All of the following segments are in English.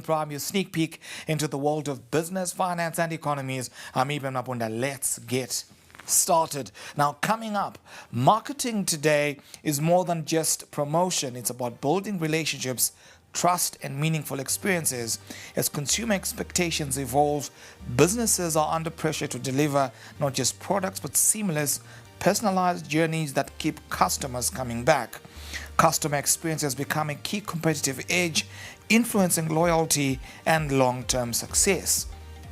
Prime, your sneak peek into the world of business, finance, and economies. I'm Eben Mabunda. Let's get started. Now, coming up, marketing today is more than just promotion. It's about building relationships, trust, and meaningful experiences. As consumer expectations evolve, businesses are under pressure to deliver not just products but seamless, personalized journeys that keep customers coming back. Customer experience has become a key competitive edge, influencing loyalty and long-term success.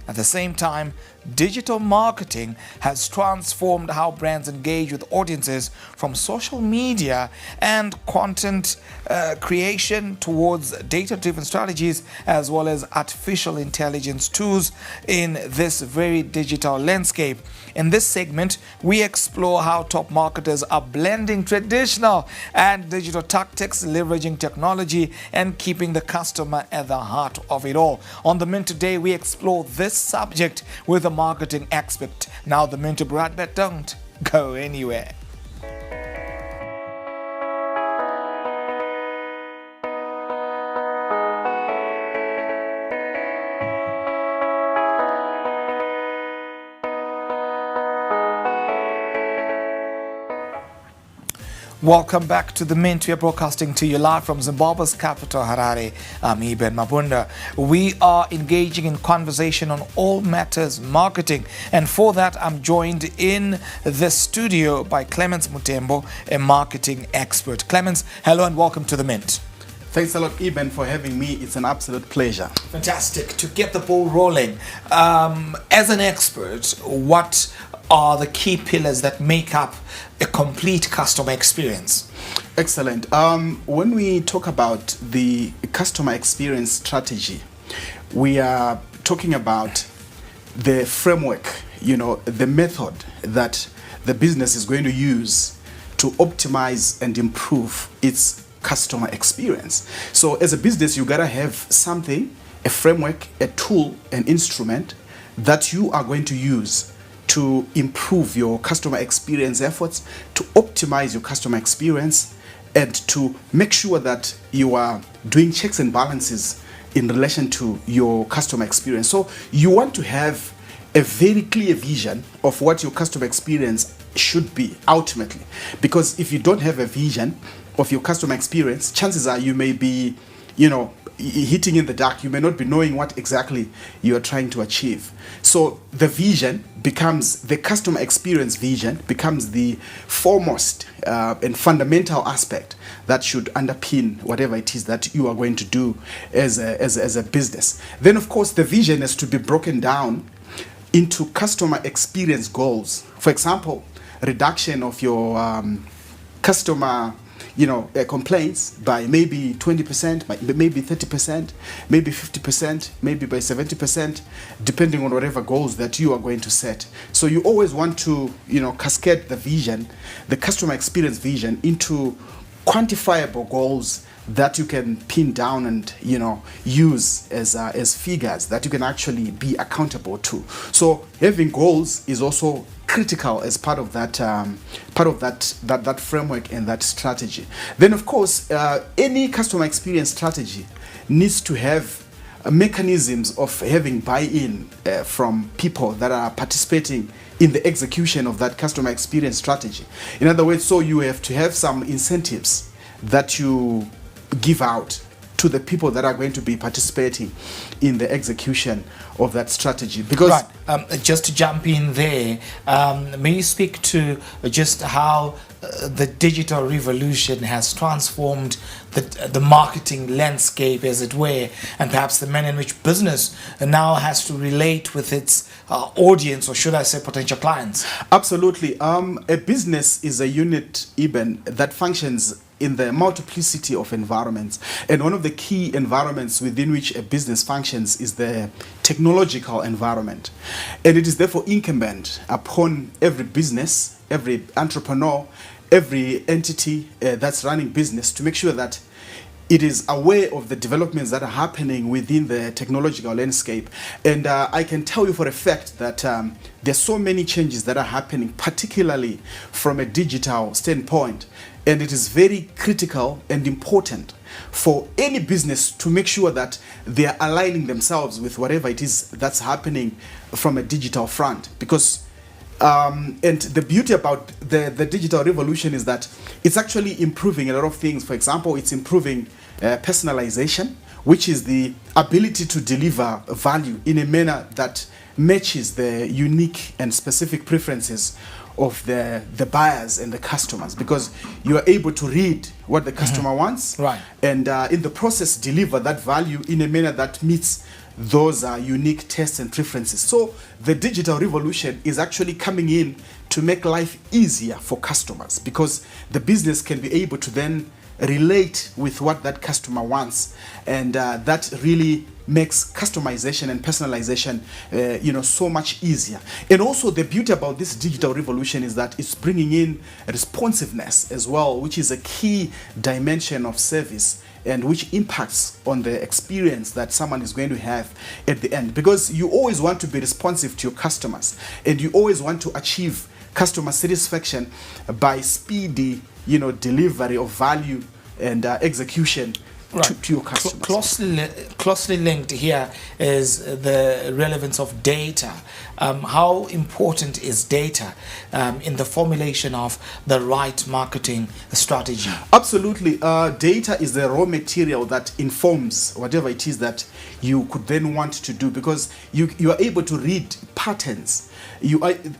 At the same time, digital marketing has transformed how brands engage with audiences, from social media and content creation towards data-driven strategies as well as artificial intelligence tools in this very digital landscape. In this segment, we explore how top marketers are blending traditional and digital tactics, leveraging technology and keeping the customer at the heart of it all. On The Mint today, we explore this subject with a marketing expert. Now, The Mint Brad, but don't go anywhere. Welcome back to The Mint. We are broadcasting to you live from Zimbabwe's capital, Harare. I'm Eben Mabunda. We are engaging in conversation on all matters marketing. And for that, I'm joined in the studio by Clemens Mutembo, a marketing expert. Clemens, hello and welcome to The Mint. Thanks a lot, Eben, for having me. It's an absolute pleasure. Fantastic. To get the ball rolling, as an expert, what are the key pillars that make up a complete customer experience? Excellent. When we talk about the customer experience strategy, we are talking about the framework, the method that the business is going to use to optimize and improve its customer experience. So as a business, you gotta have something, a framework, a tool, an instrument that you are going to use to improve your customer experience efforts, to optimize your customer experience, and to make sure that you are doing checks and balances in relation to your customer experience. So you want to have a very clear vision of what your customer experience should be ultimately. Because if you don't have a vision of your customer experience, chances are you may be, hitting in the dark. You may not be knowing what exactly you are trying to achieve. So the vision becomes, the customer experience vision becomes the foremost and fundamental aspect that should underpin whatever it is that you are going to do as a business. Then, of course, the vision has to be broken down into customer experience goals. For example, reduction of your customer complaints by maybe 20%, maybe 30%, maybe 50%, maybe by 70%, depending on whatever goals that you are going to set. So you always want to, cascade the vision, the customer experience vision, into quantifiable goals that you can pin down and use as figures that you can actually be accountable to. So having goals is also critical as part of that that framework and that strategy. Then, of course, any customer experience strategy needs to have mechanisms of having buy-in from people that are participating in the execution of that customer experience strategy. In other words, so you have to have some incentives that you give out to the people that are going to be participating in the execution of that strategy. Because just to jump in there, may you speak to just how the digital revolution has transformed the marketing landscape, as it were, and perhaps the manner in which business now has to relate with its audience, or should I say potential clients? Absolutely. A business is a unit, Eben, that functions in the multiplicity of environments. And one of the key environments within which a business functions is the technological environment. And it is therefore incumbent upon every business, every entrepreneur, every entity that's running business to make sure that it is aware of the developments that are happening within the technological landscape. And I can tell you for a fact that there's so many changes that are happening, particularly from a digital standpoint. And it is very critical and important for any business to make sure that they are aligning themselves with whatever it is that's happening from a digital front. Because and the beauty about the digital revolution is that it's actually improving a lot of things. For example, it's improving personalization, which is the ability to deliver value in a manner that matches the unique and specific preferences of the buyers and the customers, because you are able to read what the customer wants, Right. and in the process deliver that value in a manner that meets those unique tastes and preferences. So the digital revolution is actually coming in to make life easier for customers, because the business can be able to then relate with what that customer wants, and that really makes customization and personalization so much easier. And also the beauty about this digital revolution is that it's bringing in responsiveness as well, which is a key dimension of service, and which impacts on the experience that someone is going to have at the end, because you always want to be responsive to your customers, and you always want to achieve customer satisfaction by speedy delivery of value and execution to your customers. Closely linked here is the relevance of data. How important is data in the formulation of the right marketing strategy? Absolutely. Data is the raw material that informs whatever it is that you could then want to do, because you are able to read patterns.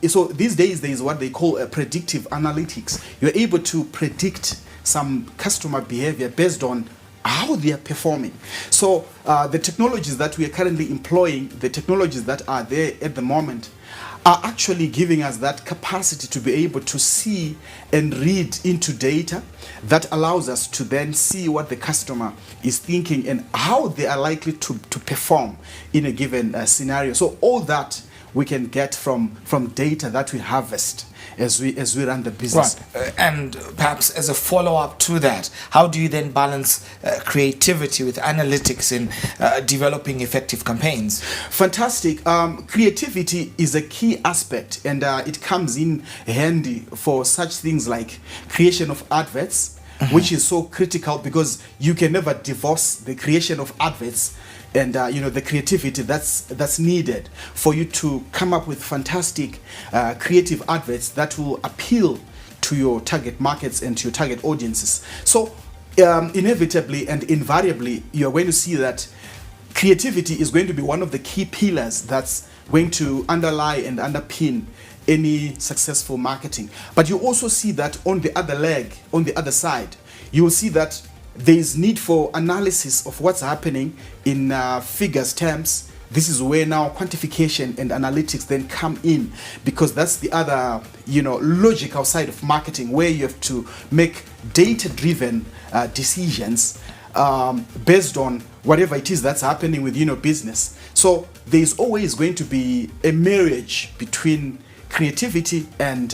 So these days there is what they call predictive analytics. You're able to predict some customer behavior based on how they are performing. So the technologies that we are currently employing, the technologies that are there at the moment, are actually giving us that capacity to be able to see and read into data that allows us to then see what the customer is thinking and how they are likely to perform in a given scenario. So all that we can get from data that we harvest as we run the business. Right. And perhaps as a follow-up to that, how do you then balance creativity with analytics in developing effective campaigns? Fantastic. Creativity is a key aspect, and it comes in handy for such things like creation of adverts, which is so critical, because you can never divorce the creation of adverts and the creativity that's needed for you to come up with fantastic creative adverts that will appeal to your target markets and to your target audiences. So inevitably and invariably, you're going to see that creativity is going to be one of the key pillars that's going to underlie and underpin any successful marketing. But you also see that on the other leg, on the other side, you will see that there is need for analysis of what's happening in figures terms. This is where now quantification and analytics then come in, because that's the other logical side of marketing, where you have to make data-driven decisions based on whatever it is that's happening with business. So there's always going to be a marriage between creativity and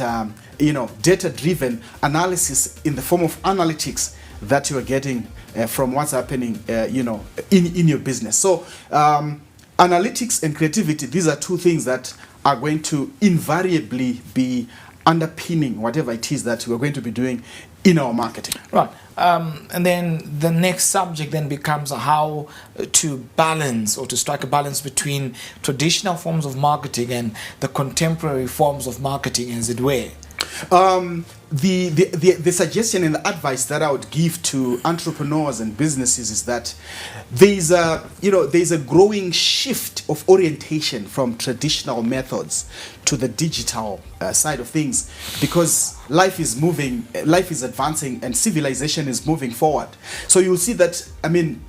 data-driven analysis in the form of analytics that you are getting from what's happening in your business. So analytics and creativity, these are two things that are going to invariably be underpinning whatever it is that we're going to be doing in our marketing. Right. And then the next subject then becomes how to balance, or to strike a balance between traditional forms of marketing and the contemporary forms of marketing, as it were. The suggestion and the advice that I would give to entrepreneurs and businesses is that there's a growing shift of orientation from traditional methods to the digital side of things, because life is moving, life is advancing, and civilization is moving forward. So you'll see that,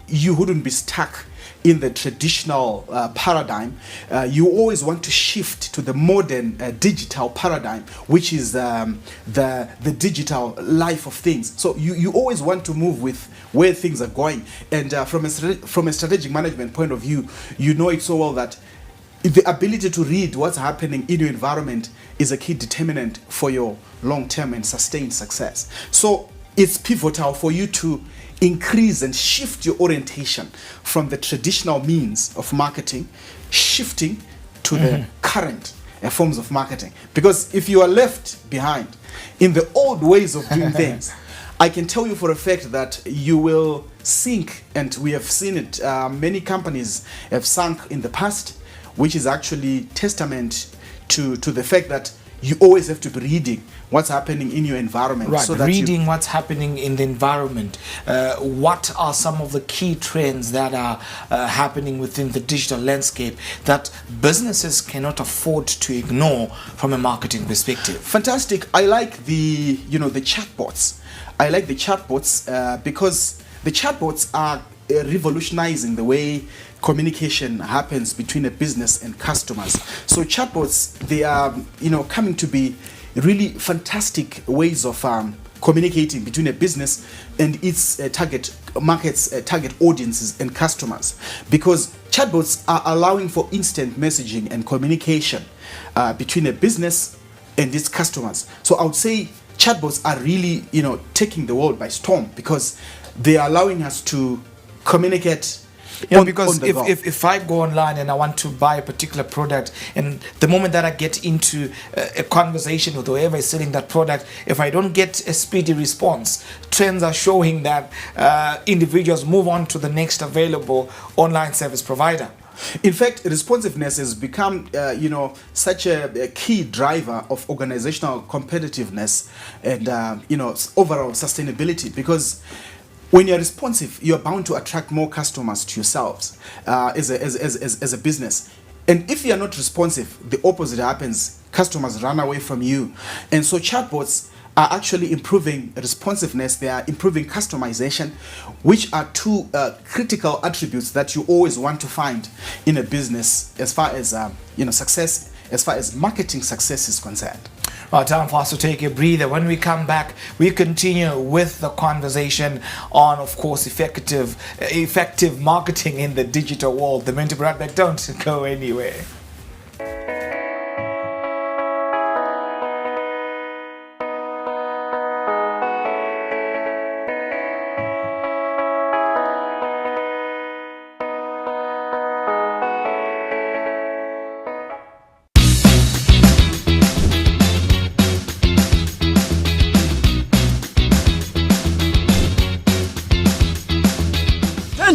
you wouldn't be stuck in the traditional paradigm. You always want to shift to the modern digital paradigm, which is the digital life of things. So you always want to move with where things are going. And from a strategic management point of view, you know it so well that the ability to read what's happening in your environment is a key determinant for your long-term and sustained success. So it's pivotal for you to increase and shift your orientation from the traditional means of marketing, shifting to the current forms of marketing. Because if you are left behind in the old ways of doing things, I can tell you for a fact that you will sink, and we have seen it. Many companies have sunk in the past, which is actually testament to the fact that you always have to be reading what's happening in your environment. Right, so that reading what's happening in the environment. What are some of the key trends that are happening within the digital landscape that businesses cannot afford to ignore from a marketing perspective? Fantastic. I like the chatbots. I like the chatbots because the chatbots are revolutionizing the way communication happens between a business and customers. So chatbots, they are coming to be really fantastic ways of communicating between a business and its target markets, target audiences and customers, because chatbots are allowing for instant messaging and communication between a business and its customers. So I would say chatbots are really taking the world by storm, because they are allowing us to communicate. Because if I go online and I want to buy a particular product, and the moment that I get into a conversation with whoever is selling that product, if I don't get a speedy response, trends are showing that individuals move on to the next available online service provider. In fact, responsiveness has become, such a key driver of organizational competitiveness and, overall sustainability, because when you're responsive, you're bound to attract more customers to yourselves as a business. And if you're not responsive, the opposite happens. Customers run away from you. And so chatbots are actually improving responsiveness. They are improving customization, which are two critical attributes that you always want to find in a business as far as success, as far as marketing success is concerned. Time for us to take a breather. When we come back, we continue with the conversation on, of course, effective marketing in the digital world. The Mentor right back. Don't go anywhere.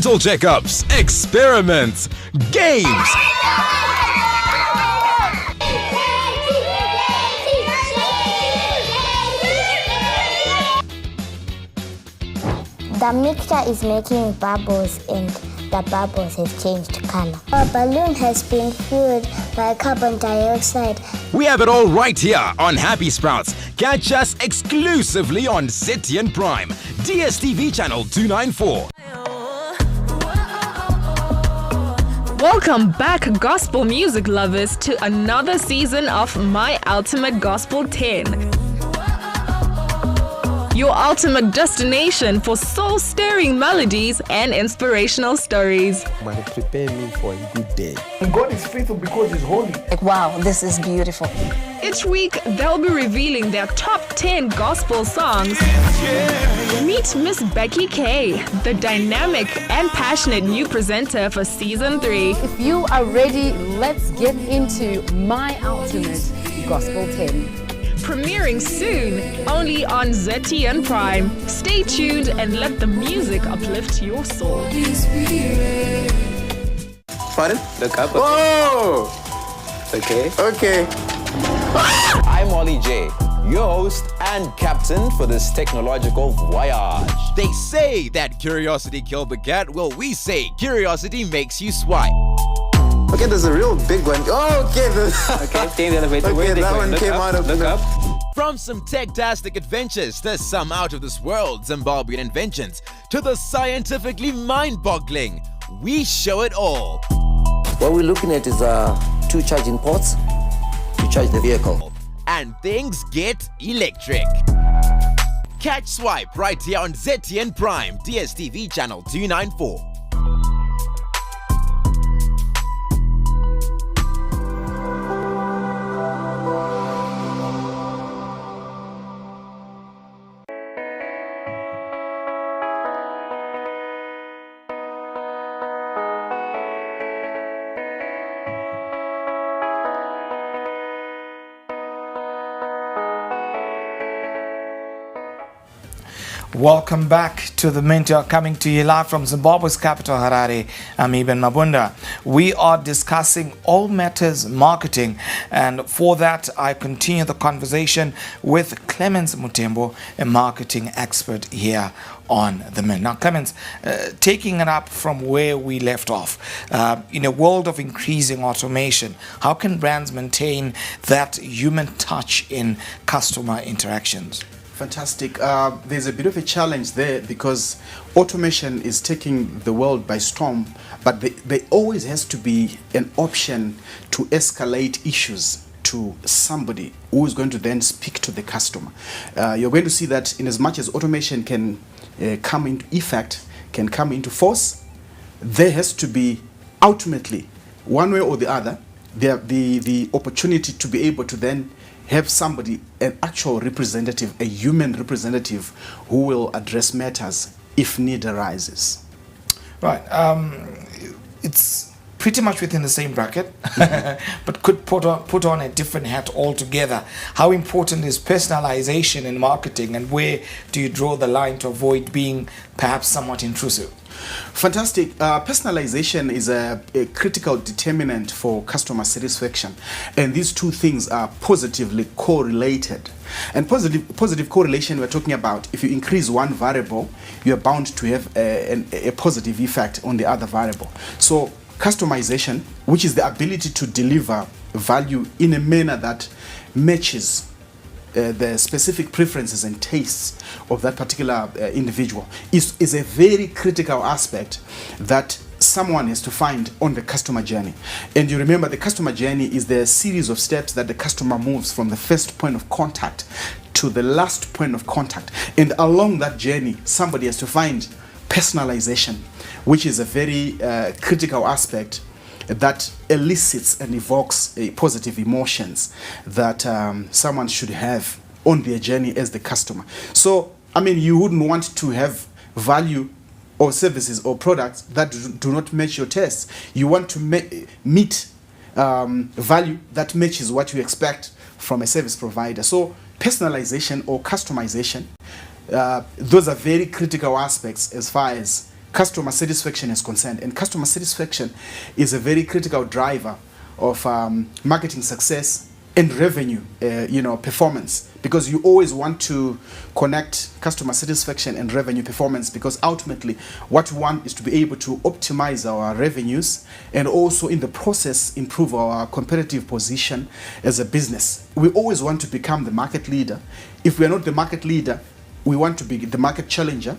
Dental checkups, experiments, games. The mixture is making bubbles and the bubbles have changed color. Our balloon has been filled by carbon dioxide. We have it all right here on Happy Sprouts. Catch us exclusively on ZTN Prime, DSTV channel 294. Welcome back, gospel music lovers, to another season of My Ultimate Gospel 10. Your ultimate destination for soul-stirring melodies and inspirational stories. And prepare me for a good day. God is faithful because He's holy. Wow, this is beautiful. Each week, they'll be revealing their top 10 gospel songs. Meet Miss Becky K, the dynamic and passionate new presenter for Season 3. If you are ready, let's get into My Ultimate Gospel 10. Premiering soon, only on ZTN Prime. Stay tuned and let the music uplift your soul. Pardon? Look up. Whoa! Okay. I'm Ollie J, your host and captain for this technological voyage. They say that curiosity killed the cat. Well, we say curiosity makes you swipe. Okay, there's a real big one. Oh, okay. Okay, take the elevator. Okay, that one came out of Look up. From some tech-tastic adventures to some out-of-this-world Zimbabwean inventions to the scientifically mind-boggling, we show it all. What we're looking at is two charging ports to charge the vehicle. And things get electric. Catch Swipe right here on ZTN Prime, DSTV channel 294. Welcome back to the Mentor, coming to you live from Zimbabwe's capital, Harare. I'm Eben Mabunda. We are discussing all matters marketing, and for that, I continue the conversation with Clemens Mutembo, a marketing expert here on the Mentor. Now, Clemens, taking it up from where we left off, in a world of increasing automation, how can brands maintain that human touch in customer interactions? Fantastic. There's a bit of a challenge there because automation is taking the world by storm, but there always has to be an option to escalate issues to somebody who is going to then speak to the customer. You're going to see that in as much as automation can come into effect, can come into force, there has to be ultimately, one way or the other, the opportunity to be able to then have somebody, an actual representative, a human representative, who will address matters if need arises. Right. It's pretty much within the same bracket, but could put on a different hat altogether. How important is personalization in marketing, and where do you draw the line to avoid being perhaps somewhat intrusive? Fantastic. Personalization is a critical determinant for customer satisfaction, and these two things are positively correlated. And positive correlation, we're talking about if you increase one variable, you're bound to have a positive effect on the other variable. So customization, which is the ability to deliver value in a manner that matches the specific preferences and tastes of that particular individual, is a very critical aspect that someone has to find on the customer journey. And you remember, the customer journey is the series of steps that the customer moves from the first point of contact to the last point of contact. And along that journey, somebody has to find personalization, which is a very critical aspect that elicits and evokes positive emotions that someone should have on their journey as the customer. So, I mean, you wouldn't want to have value or services or products that do not match your tastes. You want to meet value that matches what you expect from a service provider. So personalization or customization, those are very critical aspects as far as customer satisfaction is concerned. And customer satisfaction is a very critical driver of marketing success and revenue performance, because you always want to connect customer satisfaction and revenue performance, because ultimately what we want is to be able to optimize our revenues and also in the process improve our competitive position as a business. We always want to become the market leader. If we are not the market leader, we want to be the market challenger.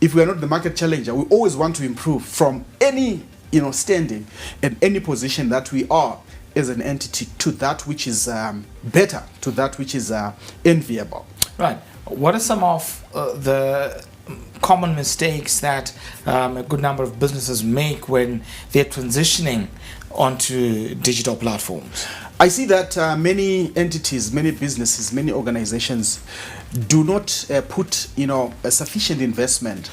If we are not the market challenger, we always want to improve from any standing and any position that we are as an entity to that which is better, to that which is enviable. Right. What are some of the common mistakes that a good number of businesses make when they're transitioning onto digital platforms? I see that many entities, many businesses, many organizations do not put a sufficient investment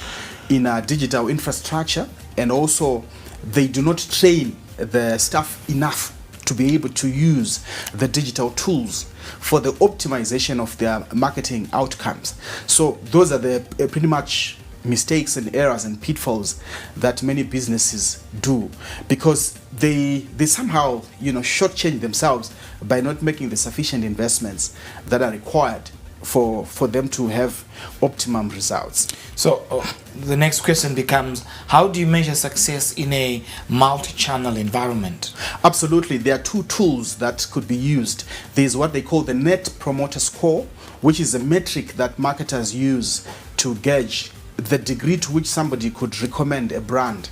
in digital infrastructure, and also they do not train the staff enough to be able to use the digital tools for the optimization of their marketing outcomes. So those are the pretty much mistakes and errors and pitfalls that many businesses do, because they somehow shortchange themselves by not making the sufficient investments that are required for them to have optimum results. So the next question becomes, how do you measure success in a multi-channel environment? Absolutely. There are two tools that could be used. There's what they call the Net Promoter Score, which is a metric that marketers use to gauge the degree to which somebody could recommend a brand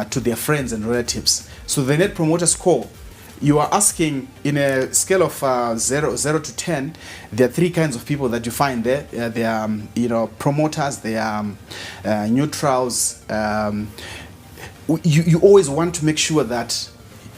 to their friends and relatives. So the Net Promoter Score, you are asking in a scale of 0 to 10, there are three kinds of people that you find there. There are promoters, there are neutrals. You always want to make sure that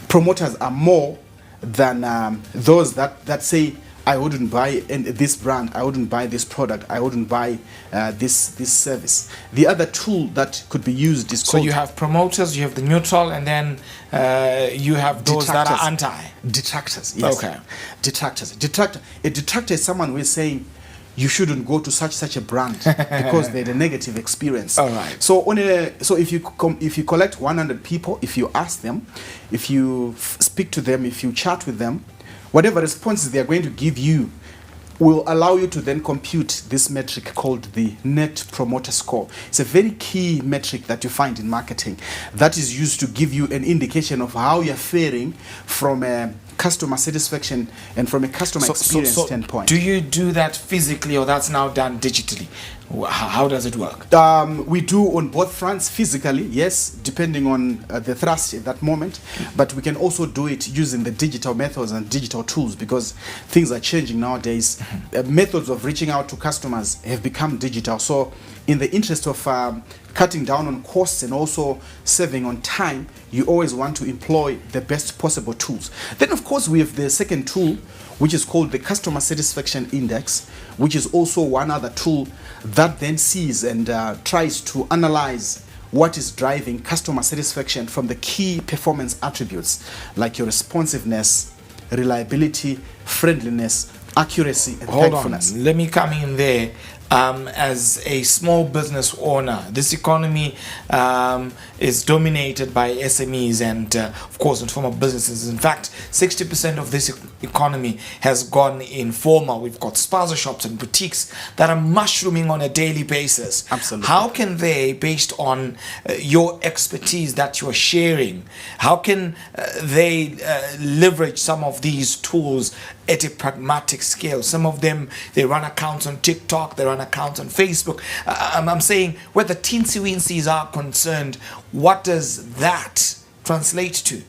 promoters are more than those that say, I wouldn't buy this brand, I wouldn't buy this product, I wouldn't buy this service. The other tool that could be used is called... So you have promoters, you have the neutral, and then you have those that are anti. Detractors, yes. Okay. Detractors. A detractor is someone who is saying, you shouldn't go to such a brand because they had a negative experience. All right. So if you collect 100 people, if you ask them, if you speak to them, if you chat with them, whatever responses they are going to give you will allow you to then compute this metric called the Net Promoter Score. It's a very key metric that you find in marketing that is used to give you an indication of how you're faring from a customer satisfaction and from a customer experience standpoint. Do you do that physically, or that's now done digitally? How does it work? We do on both fronts, physically, yes, depending on the thrust at that moment, but we can also do it using the digital methods and digital tools, because things are changing nowadays. Methods of reaching out to customers have become digital. So in the interest of cutting down on costs and also saving on time, you always want to employ the best possible tools. Then of course we have the second tool, which is called the Customer Satisfaction Index, which is also one other tool that then sees and tries to analyze what is driving customer satisfaction from the key performance attributes like your responsiveness, reliability, friendliness, accuracy, and thankfulness. Let me come in there. As a small business owner, this economy is dominated by SMEs and, of course, informal businesses. In fact, 60% of this economy has gone informal. We've got spaza shops and boutiques that are mushrooming on a daily basis. Absolutely. How can they, based on your expertise that you're sharing, how can they leverage some of these tools at a pragmatic scale? Some of them, they run accounts on TikTok, they run accounts on Facebook. I'm saying where the teensy-weенsies are concerned, what does that translate to?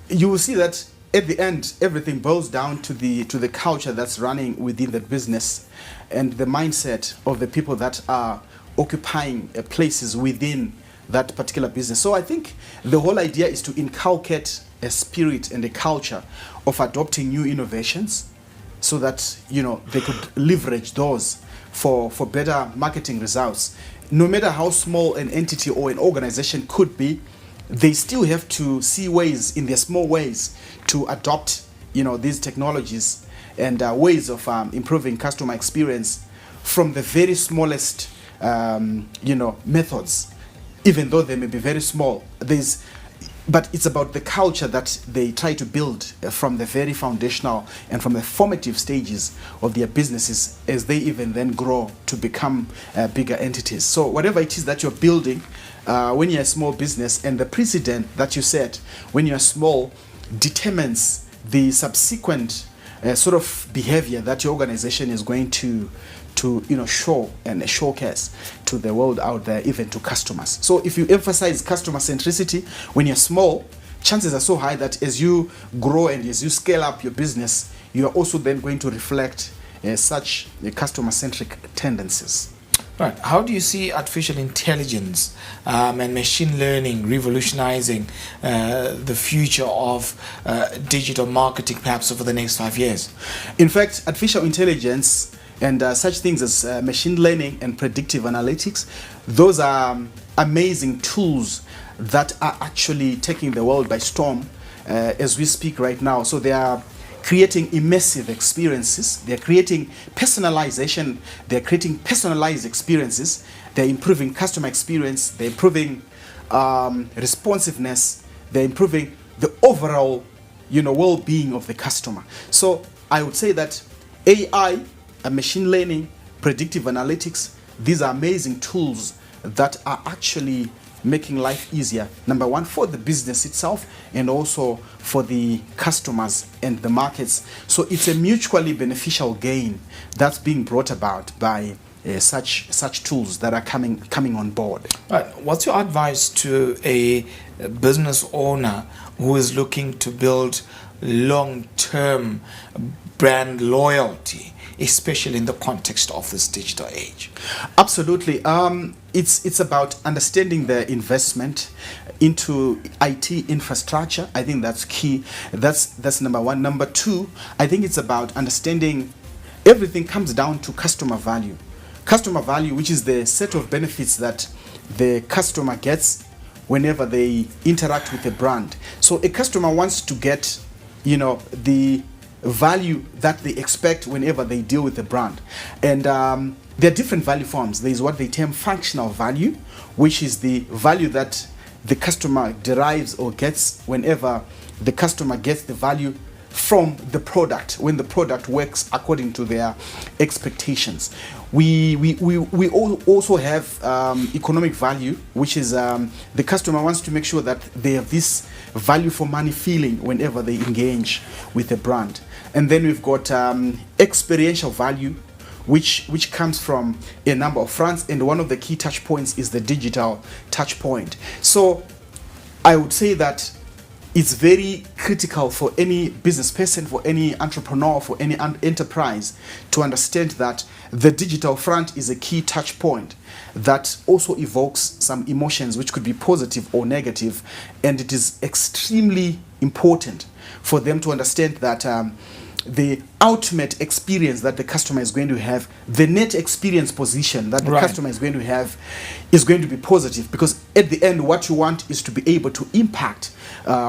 You will see that at the end, everything boils down to the culture that's running within the business and the mindset of the people that are occupying places within that particular business. So I think the whole idea is to inculcate a spirit and a culture of adopting new innovations so that, you know, they could leverage those for better marketing results. No matter how small an entity or an organization could be, they still have to see ways in their small ways to adopt, you know, these technologies and ways of improving customer experience from the very smallest, you know, methods, even though they may be very small. But it's about the culture that they try to build from the very foundational and from the formative stages of their businesses as they even then grow to become bigger entities. So whatever it is that you're building when you're a small business, and the precedent that you set when you're small determines the subsequent sort of behavior that your organization is going to show and showcase to the world out there, even to customers. So if you emphasize customer centricity when you're small, chances are so high that as you grow and as you scale up your business, you are also then going to reflect such customer centric tendencies. Right. How do you see artificial intelligence and machine learning revolutionizing the future of digital marketing perhaps over the next 5 years? In fact, artificial intelligence and such things as machine learning and predictive analytics, those are amazing tools that are actually taking the world by storm as we speak right now. So they are creating immersive experiences, they're creating personalization, they're creating personalized experiences, they're improving customer experience, they're improving responsiveness, they're improving the overall, you know, well-being of the customer. So I would say that AI, machine learning, predictive analytics, these are amazing tools that are actually making life easier, number one, for the business itself and also for the customers and the markets. So it's a mutually beneficial gain that's being brought about by such tools that are coming on board. Right. What's your advice to a business owner who is looking to build long-term brand loyalty, especially in the context of this digital age? Absolutely. It's about understanding the investment into IT infrastructure. I think that's key. That's number one. Number two, I think it's about understanding everything comes down to customer value. Customer value, which is the set of benefits that the customer gets whenever they interact with a brand. So a customer wants to get, you know, the value that they expect whenever they deal with the brand. And there are different value forms. There is what they term functional value, which is the value that the customer derives or gets whenever the customer gets the value from the product, when the product works according to their expectations. We also have economic value, which is the customer wants to make sure that they have this value for money feeling whenever they engage with the brand. And then we've got experiential value, which comes from a number of fronts, and one of the key touch points is the digital touch point. So I would say that it's very critical for any business person, for any entrepreneur, for any enterprise to understand that the digital front is a key touch point that also evokes some emotions which could be positive or negative, and it is extremely important for them to understand that the ultimate experience that the customer is going to have, the net experience position that the customer is going to have, is going to be positive, because at the end what you want is to be able to impact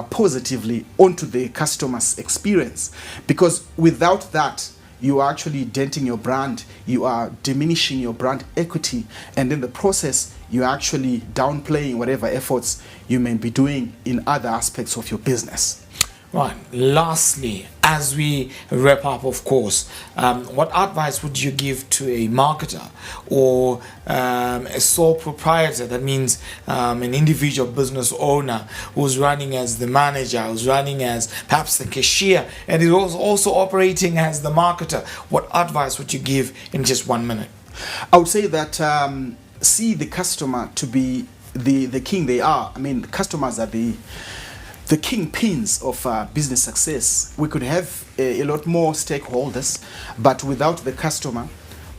positively onto the customer's experience, because without that you are actually denting your brand, you are diminishing your brand equity, and in the process you are actually downplaying whatever efforts you may be doing in other aspects of your business. Right. Lastly, as we wrap up, of course, what advice would you give to a marketer or a sole proprietor? That means an individual business owner who's running as the manager, who's running as perhaps the cashier, and is also operating as the marketer. What advice would you give in just 1 minute? I would say that see the customer to be the king they are. I mean, customers are the kingpins of business success. We could have a lot more stakeholders, but without the customer,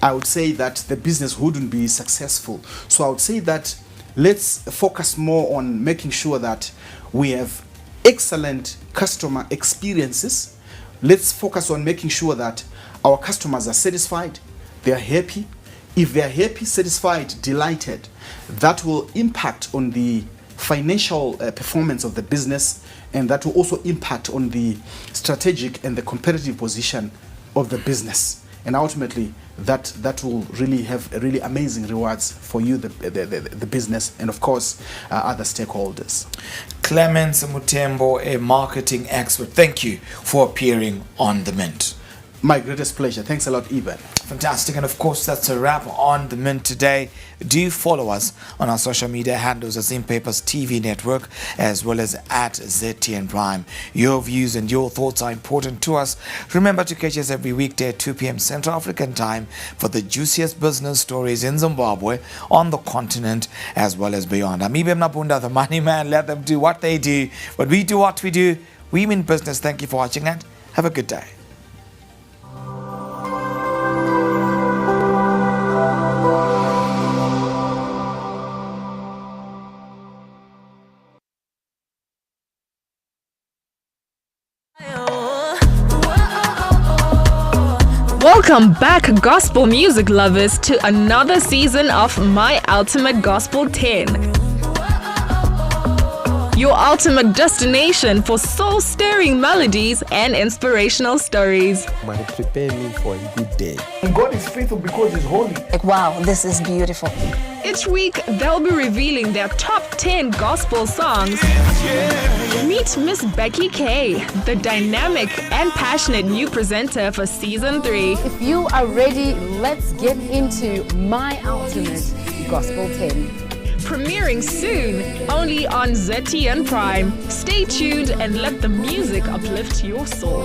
I would say that the business wouldn't be successful. So I would say that let's focus more on making sure that we have excellent customer experiences. Let's focus on making sure that our customers are satisfied, they are happy. If they are happy, satisfied, delighted, that will impact on the financial performance of the business, and that will also impact on the strategic and the competitive position of the business, and ultimately that will really have really amazing rewards for you, the business, and of course other stakeholders. Clemens Mutembo, a marketing expert, thank you for appearing on The Mint. My greatest pleasure. Thanks a lot, Eben. Fantastic. And of course, that's a wrap on The Mint today. Do follow us on our social media handles as InPapers TV Network, as well as at ZTN Prime. Your views and your thoughts are important to us. Remember to catch us every weekday at 2 p.m. Central African Time for the juiciest business stories in Zimbabwe, on the continent, as well as beyond. I'm Ibem Nabunda, the money man. Let them do what they do. But we do what we do. We mean business. Thank you for watching and have a good day. Welcome back, gospel music lovers, to another season of My Ultimate Gospel 10. Your ultimate destination for soul-stirring melodies and inspirational stories. Might prepare me for a good day. And God is faithful because He's holy. Like, wow, this is beautiful. Each week, they'll be revealing their top 10 gospel songs. Meet Miss Becky K, the dynamic and passionate new presenter for Season 3. If you are ready, let's get into My Ultimate Gospel 10. Premiering soon, only on ZTN Prime. Stay tuned and let the music uplift your soul.